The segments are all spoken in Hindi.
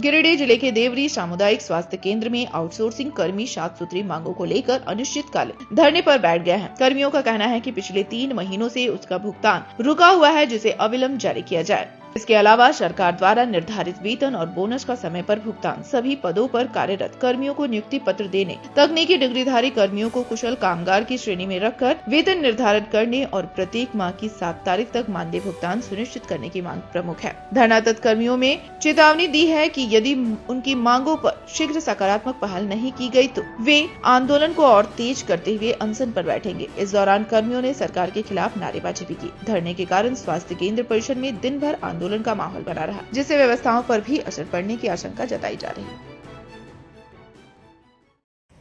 गिरिडीह जिले के देवरी सामुदायिक स्वास्थ्य केंद्र में आउटसोर्सिंग कर्मी 7 सूत्री मांगों को लेकर अनिश्चितकालीन धरने पर बैठ गए हैं। कर्मियों का कहना है कि पिछले 3 महीनों से उसका भुगतान रुका हुआ है, जिसे अविलंब जारी किया जाए। इसके अलावा सरकार द्वारा निर्धारित वेतन और बोनस का समय पर भुगतान, सभी पदों पर कार्यरत कर्मियों को नियुक्ति पत्र देने, तकनीकी डिग्रीधारी कर्मियों को कुशल कामगार की श्रेणी में रखकर वेतन निर्धारित करने और प्रत्येक माह की 7 तारीख तक मानदेय भुगतान सुनिश्चित करने की मांग प्रमुख है। धरनारत कर्मियों में चेतावनी दी है कि यदि उनकी मांगों पर शीघ्र सकारात्मक पहल नहीं की गई तो वे आंदोलन को और तेज करते हुए अनशन पर बैठेंगे। इस दौरान कर्मियों ने सरकार के खिलाफ नारेबाजी भी की। धरने के कारण स्वास्थ्य केंद्र परिसर में दिन भर आंदोलन का माहौल बना रहा, जिससे व्यवस्थाओं पर भी असर पड़ने की आशंका जताई जा रही है।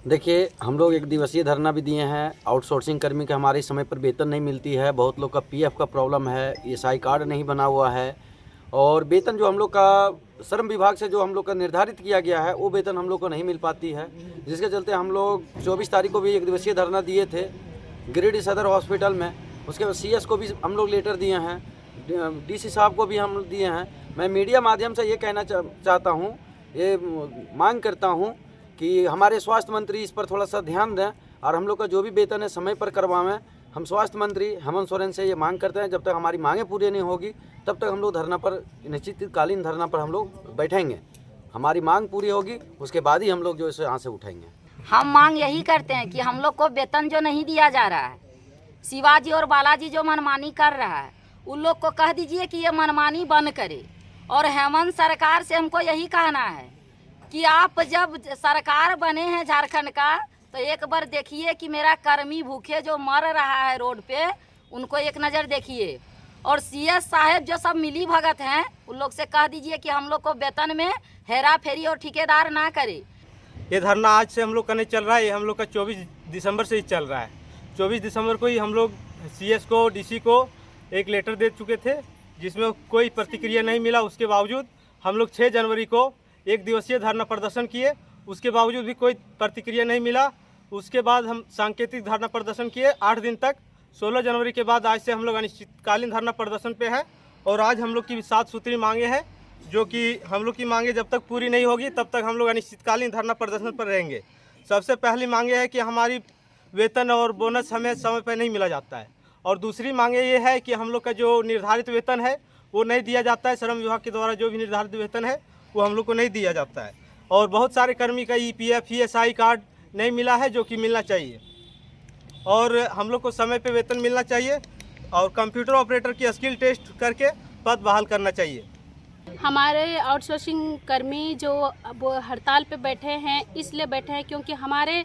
देखिए, हम लोग 1 दिवसीय धरना भी दिए हैं। आउटसोर्सिंग कर्मी के हमारे समय पर वेतन नहीं मिलती है। बहुत लोग का पीएफ का प्रॉब्लम है, ईएसआई कार्ड नहीं बना हुआ है और वेतन जो हम लोग का श्रम विभाग से जो हम लोग का निर्धारित किया गया है वो वेतन हम लोग को नहीं मिल पाती है, जिसके चलते हम लोग 24 तारीख को भी 1 दिवसीय धरना दिए थे गिरिडीह सदर हॉस्पिटल में। उसके बाद सीएस को भी हम लोग लेटर दिए हैं, डीसी साहब को भी हम दिए हैं। मैं मीडिया माध्यम से ये कहना चाहता हूँ, ये मांग करता हूँ कि हमारे स्वास्थ्य मंत्री इस पर थोड़ा सा ध्यान दें और हम लोग का जो भी वेतन है समय पर करवाएं। हम स्वास्थ्य मंत्री हेमंत सोरेन से ये मांग करते हैं, जब तक हमारी मांगें पूरी नहीं होगी तब तक हम लोग धरना पर, निश्चितकालीन धरना पर हम लोग बैठेंगे। हमारी मांग पूरी होगी उसके बाद ही हम लोग जो इसे यहाँ से उठेंगे। हम मांग यही करते हैं कि हम लोग को वेतन जो नहीं दिया जा रहा है, शिवाजी और बालाजी जो मनमानी कर रहा है, उन लोग को कह दीजिए कि ये मनमानी बंद करे। और हेमंत सरकार से हमको यही कहना है कि आप जब सरकार बने हैं झारखंड का, तो एक बार देखिए कि मेरा कर्मी भूखे जो मर रहा है रोड पे, उनको एक नज़र देखिए। और सीएस साहब जो सब मिली भगत हैं, उन लोग से कह दीजिए कि हम लोग को वेतन में हेरा फेरी और ठेकेदार ना करे। ये धरना आज से हम लोग का नहीं चल रहा है, ये हम लोग का 24 दिसंबर से ही चल रहा है। 24 दिसंबर को ही हम लोग सीएस को, डीसी को एक लेटर दे चुके थे, जिसमें कोई प्रतिक्रिया नहीं मिला। उसके बावजूद हम लोग 6 जनवरी को 1 दिवसीय धरना प्रदर्शन किए, उसके बावजूद भी कोई प्रतिक्रिया नहीं मिला। उसके बाद हम सांकेतिक धरना प्रदर्शन किए 8 दिन तक। 16 जनवरी के बाद आज से हम लोग अनिश्चितकालीन धरना प्रदर्शन पे है और आज हम लोग की 7 सूत्री मांगे हैं, जो कि हम लोग की मांगे जब तक पूरी नहीं होगी तब तक हम लोग अनिश्चितकालीन धरना प्रदर्शन पर रहेंगे। सबसे पहली मांगे है कि हमारी वेतन और बोनस हमें समय पर नहीं मिला जाता है, और दूसरी मांगे ये है कि हम लोग का जो निर्धारित वेतन है वो नहीं दिया जाता है। श्रम विभाग के द्वारा जो भी निर्धारित वेतन है वो हम लोग को नहीं दिया जाता है, और बहुत सारे कर्मी का ईपीएफ, ईएसआई कार्ड नहीं मिला है, जो कि मिलना चाहिए। और हम लोग को समय पे वेतन मिलना चाहिए और कंप्यूटर ऑपरेटर की स्किल टेस्ट करके पद बहाल करना चाहिए। हमारे आउटसोर्सिंग कर्मी जो वो हड़ताल पे बैठे हैं, इसलिए बैठे हैं क्योंकि हमारे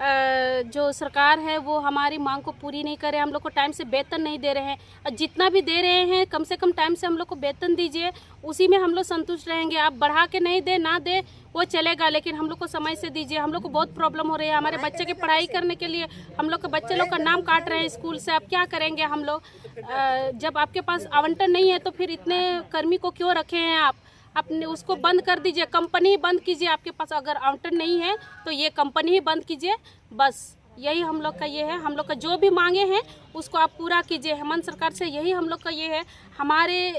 जो सरकार है वो हमारी मांग को पूरी नहीं कर रहे, हम लोग को टाइम से वेतन नहीं दे रहे हैं। और जितना भी दे रहे हैं कम से कम टाइम से हम लोग को वेतन दीजिए, उसी में हम लोग संतुष्ट रहेंगे। आप बढ़ा के नहीं दे ना दे वो चलेगा, लेकिन हम लोग को समय से दीजिए। हम लोग को बहुत प्रॉब्लम हो रही है, हमारे बच्चे की पढ़ाई करने के लिए हम लोग के बच्चे लोग का नाम काट रहे हैं स्कूल से। अब क्या करेंगे हम लोग? जब आपके पास आवंटन नहीं है तो फिर इतने कर्मी को क्यों रखे हैं आप? अपने उसको बंद कर दीजिए, कंपनी ही बंद कीजिए। आपके पास अगर आवंटन नहीं है तो ये कंपनी ही बंद कीजिए। बस यही हम लोग का ये है। हम लोग का जो भी मांगे हैं उसको आप पूरा कीजिए। हेमंत सरकार से यही हम लोग का ये है। हमारे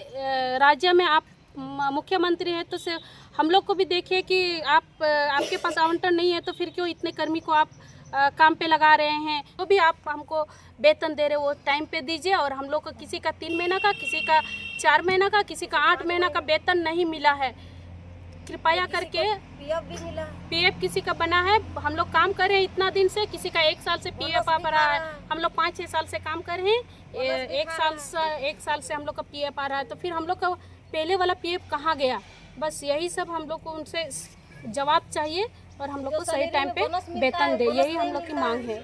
राज्य में आप मुख्यमंत्री हैं तो से हम लोग को भी देखिए कि आपके पास आवंटन नहीं है तो फिर क्यों इतने कर्मी को आप काम पे लगा रहे हैं? तो भी आप हमको वेतन दे रहे हो, वो टाइम पे दीजिए। और हम लोग को किसी का 3 महीना का, किसी का 4 महीना का, किसी का 8 महीना का वेतन नहीं मिला है। कृपया करके पीएफ किसी का बना है, हम लोग काम कर रहे हैं इतना दिन से, किसी का 1 साल से पीएफ आ रहा है। हम लोग 5-6 साल से काम कर रहे हैं, 1 साल से हम लोग का पीएफ आ रहा है। तो फिर हम लोग का पहले वाला पीएफ कहाँ गया? बस यही सब हम लोग को उनसे जवाब चाहिए और हम लोग को सही टाइम पे वेतन दे, यही हम लोग की मांग है।